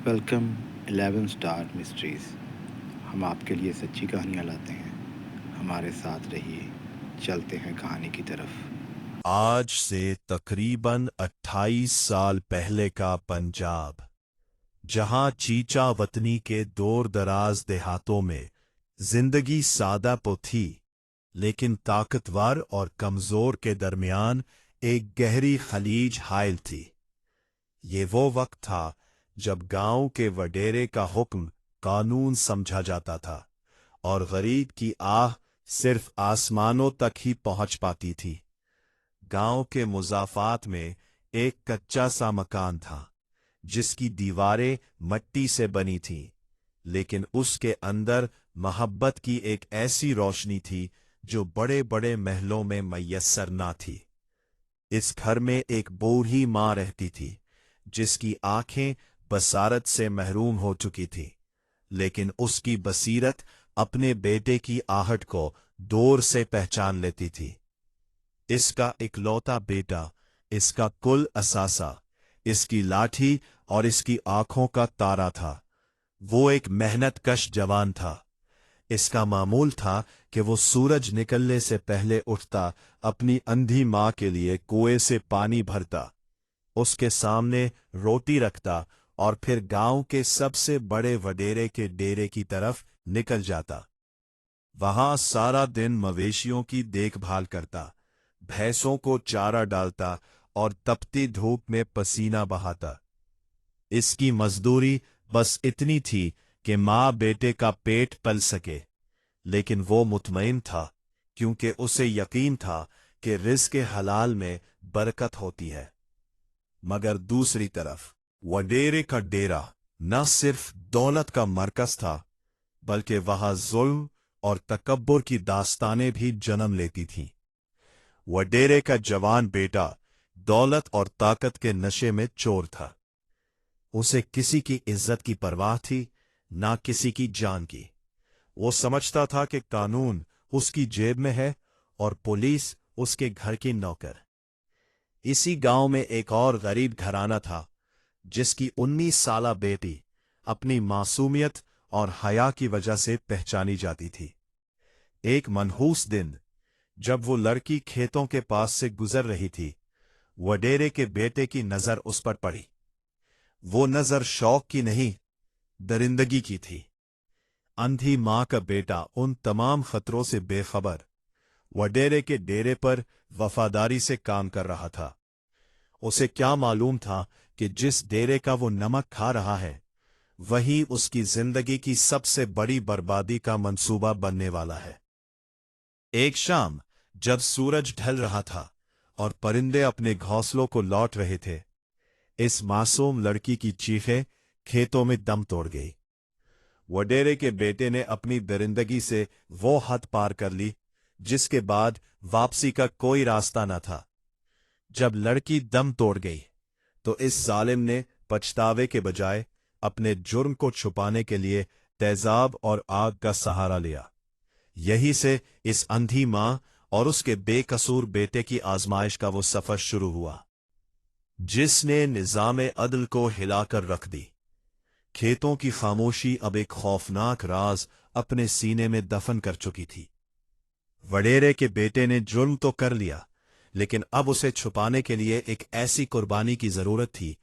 Welcome 11 star mysteries. ہم آپ کے لیے سچی کہانیاں لاتے ہیں، ہمارے ساتھ رہیے، چلتے ہیں کہانی کی طرف۔ آج سے تقریباً 28 سال پہلے کا پنجاب، جہاں چیچا وطنی کے دور دراز دیہاتوں میں زندگی سادہ تو تھی، لیکن طاقتور اور کمزور کے درمیان ایک گہری خلیج حائل تھی۔ یہ وہ وقت تھا جب گاؤں کے وڈیرے کا حکم قانون سمجھا جاتا تھا اور غریب کی آہ صرف آسمانوں تک ہی پہنچ پاتی تھی۔ گاؤں کے مضافات میں ایک کچا سا مکان تھا جس کی دیواریں مٹی سے بنی تھیں، لیکن اس کے اندر محبت کی ایک ایسی روشنی تھی جو بڑے بڑے محلوں میں میسر نہ تھی۔ اس گھر میں ایک بوڑھی ماں رہتی تھی جس کی آنکھیں بصارت سے محروم ہو چکی تھی، لیکن اس کی بصیرت اپنے بیٹے کی آہٹ کو دور سے پہچان لیتی تھی۔ اس کا اکلوتا بیٹا، اس کا کل اثاثہ، اس کی لاٹھی اور اس کی آنکھوں کا تارا تھا۔ وہ ایک محنت کش جوان تھا۔ اس کا معمول تھا کہ وہ سورج نکلنے سے پہلے اٹھتا، اپنی اندھی ماں کے لیے کنویں سے پانی بھرتا، اس کے سامنے روٹی رکھتا اور پھر گاؤں کے سب سے بڑے وڈیرے کے ڈیرے کی طرف نکل جاتا۔ وہاں سارا دن مویشیوں کی دیکھ بھال کرتا، بھینسوں کو چارہ ڈالتا اور تپتی دھوپ میں پسینہ بہاتا۔ اس کی مزدوری بس اتنی تھی کہ ماں بیٹے کا پیٹ پل سکے، لیکن وہ مطمئن تھا کیونکہ اسے یقین تھا کہ رزق حلال میں برکت ہوتی ہے۔ مگر دوسری طرف وڈیرے کا ڈیرا نہ صرف دولت کا مرکز تھا، بلکہ وہاں ظلم اور تکبر کی داستانیں بھی جنم لیتی تھیں۔ وڈیرے کا جوان بیٹا دولت اور طاقت کے نشے میں چور تھا۔ اسے کسی کی عزت کی پرواہ تھی، نہ کسی کی جان کی۔ وہ سمجھتا تھا کہ قانون اس کی جیب میں ہے اور پولیس اس کے گھر کی نوکر۔ اسی گاؤں میں ایک اور غریب گھرانہ تھا جس کی 19 سالہ بیٹی اپنی معصومیت اور حیا کی وجہ سے پہچانی جاتی تھی۔ ایک منحوس دن جب وہ لڑکی کھیتوں کے پاس سے گزر رہی تھی، وڈیرے کے بیٹے کی نظر اس پر پڑی۔ وہ نظر شوق کی نہیں، درندگی کی تھی۔ اندھی ماں کا بیٹا ان تمام خطروں سے بے خبر وڈیرے کے ڈیرے پر وفاداری سے کام کر رہا تھا۔ اسے کیا معلوم تھا کہ جس ڈیرے کا وہ نمک کھا رہا ہے، وہی اس کی زندگی کی سب سے بڑی بربادی کا منصوبہ بننے والا ہے۔ ایک شام جب سورج ڈھل رہا تھا اور پرندے اپنے گھونسلوں کو لوٹ رہے تھے، اس معصوم لڑکی کی چیخیں کھیتوں میں دم توڑ گئی۔ وڈیرے کے بیٹے نے اپنی درندگی سے وہ حد پار کر لی جس کے بعد واپسی کا کوئی راستہ نہ تھا۔ جب لڑکی دم توڑ گئی تو اس ظالم نے پچھتاوے کے بجائے اپنے جرم کو چھپانے کے لیے تیزاب اور آگ کا سہارا لیا۔ یہی سے اس اندھی ماں اور اس کے بے قصور بیٹے کی آزمائش کا وہ سفر شروع ہوا، جس نے نظام عدل کو ہلا کر رکھ دی۔ کھیتوں کی خاموشی اب ایک خوفناک راز اپنے سینے میں دفن کر چکی تھی۔ وڈیرے کے بیٹے نے جرم تو کر لیا، لیکن اب اسے چھپانے کے لیے ایک ایسی قربانی کی ضرورت تھی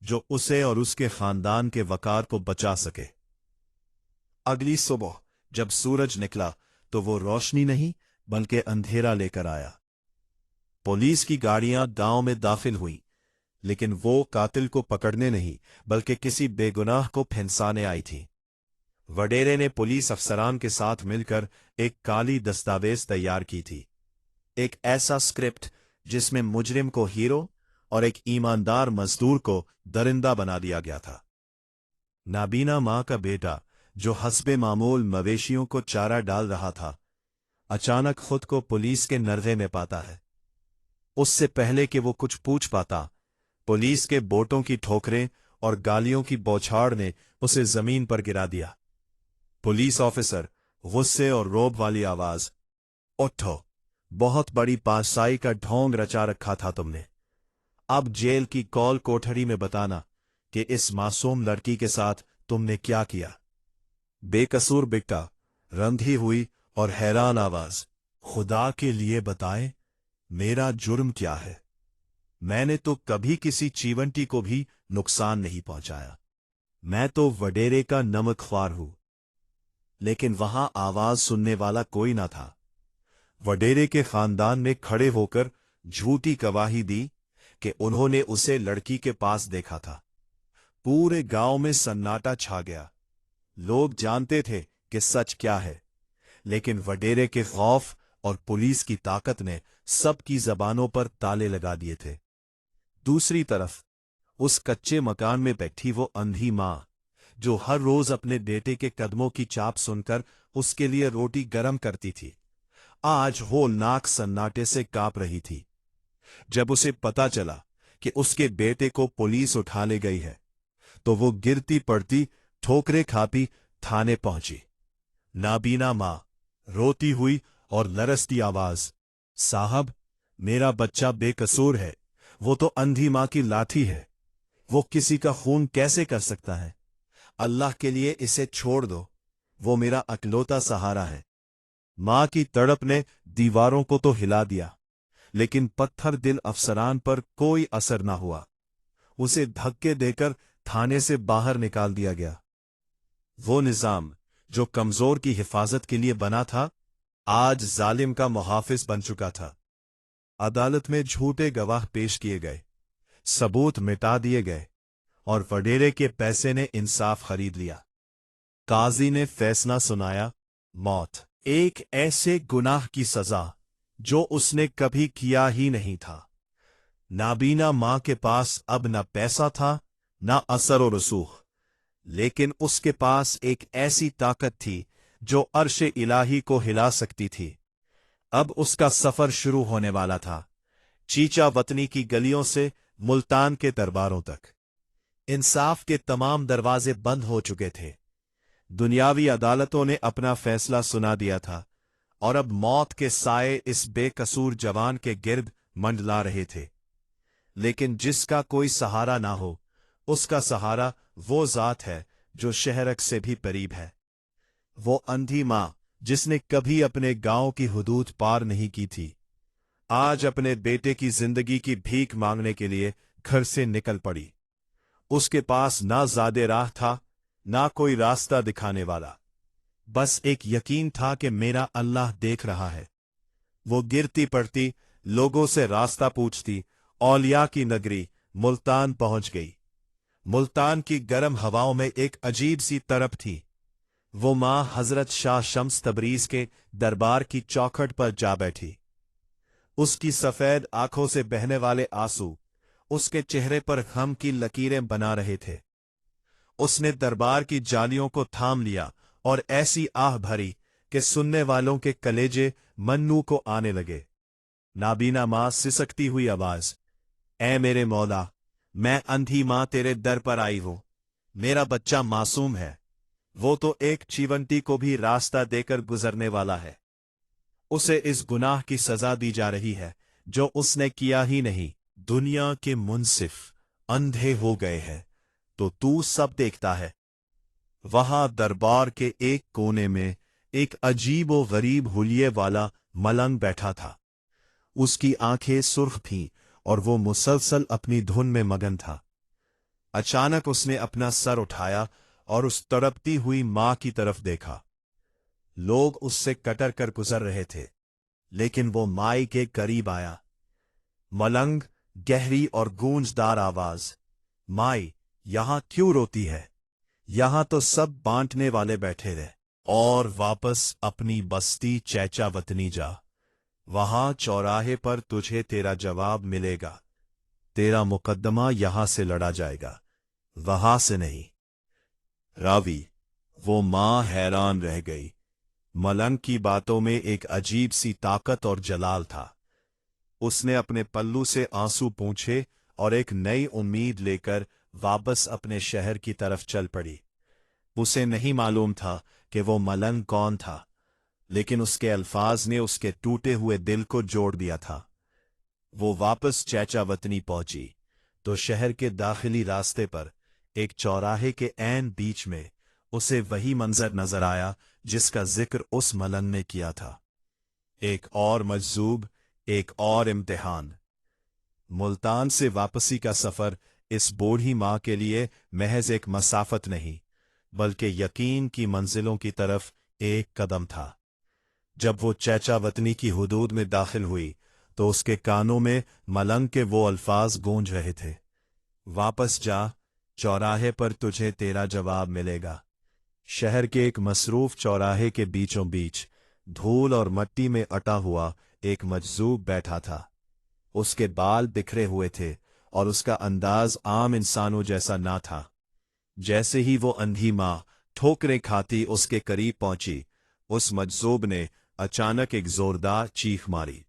جو اسے اور اس کے خاندان کے وقار کو بچا سکے۔ اگلی صبح جب سورج نکلا تو وہ روشنی نہیں بلکہ اندھیرا لے کر آیا۔ پولیس کی گاڑیاں گاؤں میں داخل ہوئیں، لیکن وہ قاتل کو پکڑنے نہیں بلکہ کسی بے گناہ کو پھنسانے آئی تھی۔ وڈیرے نے پولیس افسران کے ساتھ مل کر ایک کالی دستاویز تیار کی تھی، ایک ایسا اسکرپٹ جس میں مجرم کو ہیرو اور ایک ایماندار مزدور کو درندہ بنا دیا گیا تھا۔ نابینا ماں کا بیٹا جو حسب معمول مویشیوں کو چارہ ڈال رہا تھا، اچانک خود کو پولیس کے نرغے میں پاتا ہے۔ اس سے پہلے کہ وہ کچھ پوچھ پاتا، پولیس کے بوٹوں کی ٹھوکریں اور گالیوں کی بوچھاڑ نے اسے زمین پر گرا دیا۔ پولیس آفیسر غصے اور روب والی آواز: اٹھو، بہت بڑی پاسائی کا ڈھونگ رچا رکھا تھا تم نے۔ اب جیل کی کول کوٹھری میں بتانا کہ इस मासूम लड़की के साथ तुमने क्या किया। बेकसूर बिट्टा रंधी हुई और हैरान आवाज, खुदा के लिए बताएं, मेरा जुर्म क्या है। मैंने तो कभी किसी चीवंटी को भी नुकसान नहीं पहुंचाया। मैं तो वडेरे का नमकख्वार हूं। लेकिन वहां आवाज सुनने वाला कोई ना था। वडेरे के खानदान ने खड़े होकर झूठी गवाही दी कि उन्होंने उसे लड़की के पास देखा था। पूरे गांव में सन्नाटा छा गया। लोग जानते थे कि सच क्या है, लेकिन वडेरे के खौफ और पुलिस की ताकत ने सबकी जबानों पर ताले लगा दिए थे। दूसरी तरफ उस कच्चे मकान में बैठी वो अंधी मां, जो हर रोज अपने बेटे के कदमों की चाप सुनकर उसके लिए रोटी गरम करती थी, आज होलनाक सन्नाटे से कांप रही थी। जब उसे पता चला कि उसके बेटे को पुलिस उठा ले गई है, तो वो गिरती पड़ती ठोकरें खाती थाने पहुंची। नाबीना मां रोती हुई और लरसती आवाज, साहब, मेरा बच्चा बेकसूर है। वो तो अंधी मां की लाठी है। वो किसी का खून कैसे कर सकता है। अल्लाह के लिए इसे छोड़ दो। वो मेरा अकलौता सहारा है। मां की तड़प ने दीवारों को तो हिला दिया, लेकिन पत्थर दिल अफसरान पर कोई असर न हुआ। उसे धक्के देकर थाने से बाहर निकाल दिया गया। वो निजाम जो कमजोर की हिफाजत के लिए बना था, आज जालिम का मुहाफिज बन चुका था। अदालत में झूठे गवाह पेश किए गए, सबूत मिटा दिए गए और वडेरे के पैसे ने इंसाफ खरीद लिया। काजी ने फैसला सुनाया, मौत, एक ऐसे गुनाह की सजा जो उसने कभी किया ही नहीं था। नाबीना मां के पास अब न पैसा था, न असर और रसूख, लेकिन उसके पास एक ऐसी ताकत थी जो अर्श इलाही को हिला सकती थी। अब उसका सफर शुरू होने वाला था, चीचा वतनी की गलियों से मुल्तान के दरबारों तक। इंसाफ के तमाम दरवाजे बंद हो चुके थे। दुनियावी अदालतों ने अपना फैसला सुना दिया था और अब मौत के साए इस बेकसूर जवान के गिर्द मंडला रहे थे। लेकिन जिसका कोई सहारा ना हो, उसका सहारा वो जात है जो शहरक से भी करीब है। वो अंधी मां जिसने कभी अपने गांव की हुदूद पार नहीं की थी, आज अपने बेटे की जिंदगी की भीख मांगने के लिए घर से निकल पड़ी। उसके पास ना ज़्यादा राह था, ना कोई रास्ता दिखाने वाला, बस एक यकीन था कि मेरा अल्लाह देख रहा है। वो गिरती पड़ती लोगों से रास्ता पूछती औलिया की नगरी मुल्तान पहुंच गई। मुल्तान की गर्म हवाओं में एक अजीब सी तड़प थी। वो मां हजरत शाह शम्स तबरीज के दरबार की चौखट पर जा बैठी। उसकी सफेद आंखों से बहने वाले आंसू उसके चेहरे पर गम की लकीरें बना रहे थे। उसने दरबार की जालियों को थाम लिया और ऐसी आह भरी कि सुनने वालों के कलेजे मन्नू को आने लगे। नाबीना मां सिसकती हुई आवाज, ऐ मेरे मौला, मैं अंधी मां तेरे दर पर आई हूं। मेरा बच्चा मासूम है। वो तो एक चीवंटी को भी रास्ता देकर गुजरने वाला है। उसे इस गुनाह की सजा दी जा रही है जो उसने किया ही नहीं। दुनिया के मुंसिफ अंधे हो गए हैं तो तू सब देखता है। वहां दरबार के एक कोने में एक अजीब व गरीब हुलिये वाला मलंग बैठा था। उसकी आंखें सुर्ख थीं और वो मुसलसल अपनी धुन में मगन था। अचानक उसने अपना सर उठाया और उस तड़पती हुई मां की तरफ देखा। लोग उससे कटर कर गुजर रहे थे, लेकिन वो माई के करीब आया। मलंग गहरी और गूंजदार आवाज, माई, यहां क्यों रोती है? यहां तो सब बांटने वाले बैठे रहे। और वापस अपनी बस्ती चैचा वतनी जा। वहां चौराहे पर तुझे तेरा जवाब मिलेगा। तेरा मुकद्दमा यहां से लड़ा जाएगा, वहां से नहीं। रावी, वो मां हैरान रह गई। मलंग की बातों में एक अजीब सी ताकत और जलाल था। उसने अपने पल्लू से आंसू पोंछे और एक नई उम्मीद लेकर वापस अपने शहर की तरफ चल पड़ी। उसे नहीं मालूम था कि वो मलंग कौन था, लेकिन उसके अल्फाज ने उसके टूटे हुए दिल को जोड़ दिया था। वो वापस चैचा वतनी पहुंची तो शहर के दाखिली रास्ते पर एक चौराहे के ऐन बीच में उसे वही मंजर नजर आया जिसका जिक्र उस मलंग ने किया था। एक और मजजूब, एक और इम्तिहान। मुल्तान से वापसी का सफर इस बूढ़ी मां के लिए महज एक मसाफत नहीं, बल्कि यकीन की मंजिलों की तरफ एक कदम था। जब वो चैचा वतनी की हुदूद में दाखिल हुई तो उसके कानों में मलंग के वो अल्फाज गूंज रहे थे, वापस जा, चौराहे पर तुझे तेरा जवाब मिलेगा। शहर के एक मसरूफ चौराहे के बीचों बीच धूल और मट्टी में अटा हुआ एक मजजूब बैठा था। उसके बाल बिखरे हुए थे और उसका अंदाज आम इंसानों जैसा ना था। जैसे ही वो अंधी मां ठोकरें खाती उसके करीब पहुंची, उस मजजूब ने अचानक एक जोरदार चीख मारी।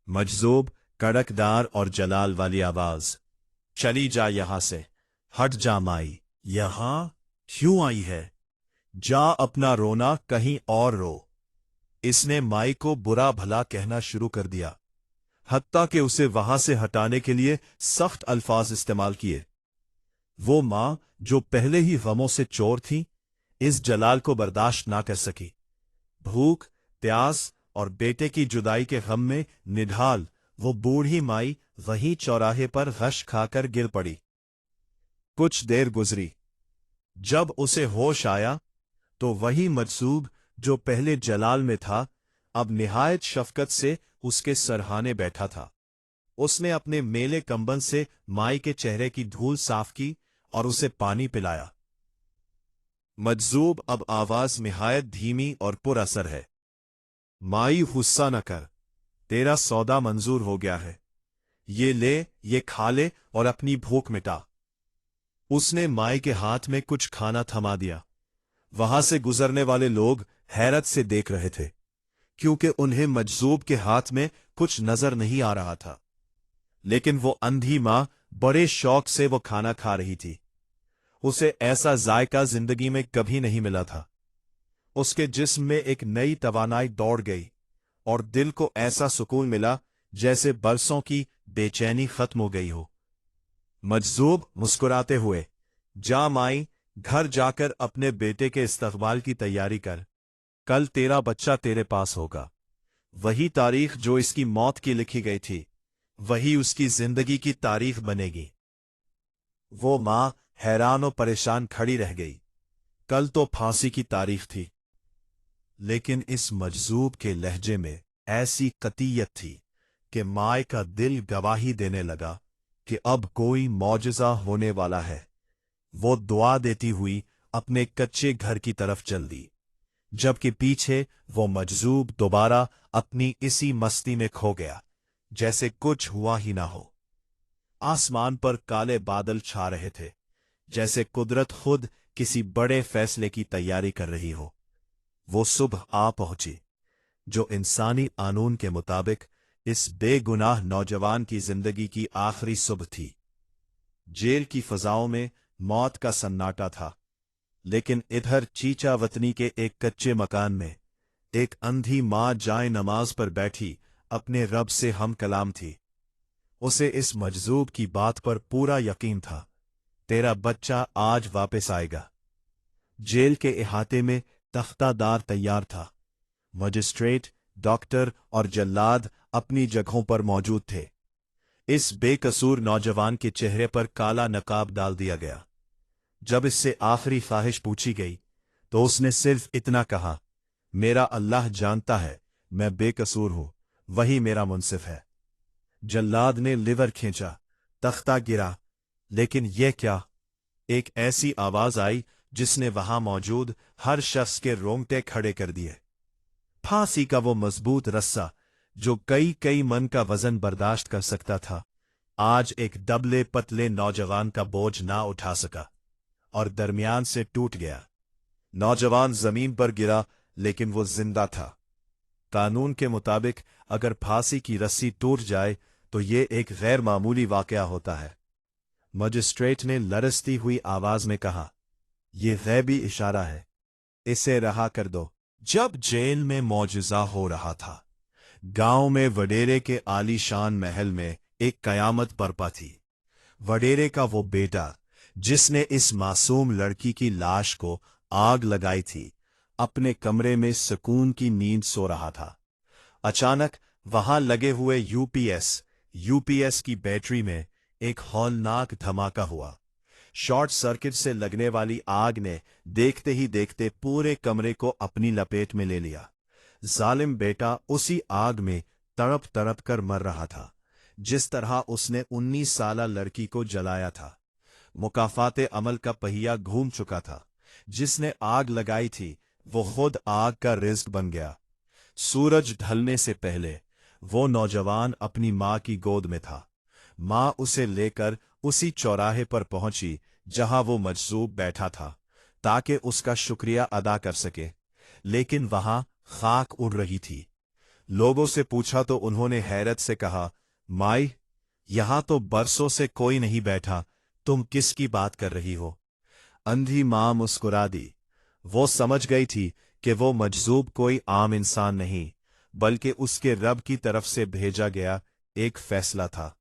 मजजूब, कड़कदार और जलाल वाली आवाज, चली जा यहां से, हट जा माई, यहां क्यों आई है? जा अपना रोना कहीं और रो। इसने माई को बुरा भला कहना शुरू कर दिया, हत्ता कि उसे वहां से हटाने के लिए सख्त अल्फाज इस्तेमाल किए। वो मां जो पहले ही गमों से चोर थी, इस जलाल को बर्दाश्त ना कर सकी। भूख, प्यास और बेटे की जुदाई के गम में निढाल वो बूढ़ी माई वहीं चौराहे पर गश खाकर गिर पड़ी। कुछ देर गुजरी। जब उसे होश आया तो वही मजसूब जो पहले जलाल में था, अब निहायत शफकत से उसके सरहाने बैठा था। उसने अपने मेले कंबल से माई के चेहरे की धूल साफ की और उसे पानी पिलाया। मजजूब अब आवाज निहायत धीमी और पुरअसर है। माई, गुस्सा न कर, तेरा सौदा मंजूर हो गया है। ये ले, ये खा ले और अपनी भूख मिटा। उसने माई के हाथ में कुछ खाना थमा दिया। वहां से गुजरने वाले लोग हैरत से देख रहे थे, क्योंकि उन्हें मजजूब के हाथ में कुछ नजर नहीं आ रहा था। लेकिन वो अंधी मां बड़े शौक से वो खाना खा रही थी। उसे ऐसा जायका जिंदगी में कभी नहीं मिला था। उसके जिस्म में एक नई तवानाई दौड़ गई और दिल को ऐसा सुकून मिला जैसे बरसों की बेचैनी खत्म हो गई हो। मजजूब मुस्कुराते हुए, जा माई, घर जाकर अपने बेटे के इस्तकबाल की तैयारी कर। कल तेरा बच्चा तेरे पास होगा। वही तारीख जो इसकी मौत की लिखी गई थी, वही उसकी जिंदगी की तारीख बनेगी। वो मां हैरान और परेशान खड़ी रह गई। कल तो फांसी की तारीख थी, लेकिन इस मजजूब के लहजे में ऐसी कतीयत थी कि माए का दिल गवाही देने लगा कि अब कोई मौजज़ा होने वाला है। वो दुआ देती हुई अपने कच्चे घर की तरफ चल दी, जबकि पीछे वो मजजूब दोबारा अपनी इसी मस्ती में खो गया, जैसे कुछ हुआ ही ना हो। आसमान पर काले बादल छा रहे थे, जैसे कुदरत खुद किसी बड़े फैसले की तैयारी कर रही हो। वो सुबह आ पहुंची जो इंसानी कानून के मुताबिक इस बेगुनाह नौजवान की जिंदगी की आखिरी सुबह थी। जेल की फजाओं में मौत का सन्नाटा था, लेकिन इधर चीचा वतनी के एक कच्चे मकान में एक अंधी मां जाए नमाज पर बैठी अपने रब से हम कलाम थी। उसे इस मजजूब की बात पर पूरा यकीन था, तेरा बच्चा आज वापस आएगा। जेल के इहाते में तख्तादार तैयार था। मजिस्ट्रेट, डॉक्टर और जल्लाद अपनी जगहों पर मौजूद थे। इस बेकसूर नौजवान के चेहरे पर काला नकाब डाल दिया गया। जब इससे आखिरी ख्वाहिश पूछी गई तो उसने सिर्फ इतना कहा, मेरा अल्लाह जानता है मैं बेकसूर हूं, वही मेरा मुंसिफ है। जल्लाद ने लिवर खींचा, तख्ता गिरा, लेकिन यह क्या? एक ऐसी आवाज आई जिसने वहां मौजूद हर शख्स के रोंगटे खड़े कर दिए। फांसी का वो मजबूत रस्सा जो कई कई मन का वजन बर्दाश्त कर सकता था, आज एक दबले पतले नौजवान का बोझ ना उठा सका और दरमियान से टूट गया। नौजवान जमीन पर गिरा, लेकिन वो जिंदा था। कानून के मुताबिक अगर फांसी की रस्सी टूट जाए तो ये एक गैर मामूली वाकया होता है। मजिस्ट्रेट ने लरसती हुई आवाज में कहा, यह गैबी इशारा है, इसे रहा कर दो। जब जेल में मौजज़ा हो रहा था, गांव में वडेरे के आलीशान महल में एक कयामत बरपा थी। वडेरे का वो बेटा जिसने इस मासूम लड़की की लाश को आग लगाई थी, अपने कमरे में सुकून की नींद सो रहा था। अचानक वहां लगे हुए यूपीएस की बैटरी में एक हौलनाक धमाका हुआ। शॉर्ट सर्किट से लगने वाली आग ने देखते ही देखते पूरे कमरे को अपनी लपेट में ले लिया। जालिम बेटा उसी आग में तड़प तड़प कर मर रहा था, जिस तरह उसने 19 साला लड़की को जलाया था। मुकाफाते अमल का पहिया घूम चुका था। जिसने आग लगाई थी वो खुद आग का रिज़्क बन गया। सूरज ढलने से पहले वो नौजवान अपनी मां की गोद में था। मां उसे लेकर उसी चौराहे पर पहुंची जहां वो मजजूब बैठा था, ताकि उसका शुक्रिया अदा कर सके। लेकिन वहां खाक उड़ रही थी। लोगों से पूछा तो उन्होंने हैरत से कहा, माई, यहां तो बरसों से कोई नहीं बैठा, तुम किसकी बात कर रही हो? अंधी मां मुस्कुरा दी। वो समझ गई थी कि वो मजजूब कोई आम इंसान नहीं, बल्कि उसके रब की तरफ से भेजा गया एक फैसला था।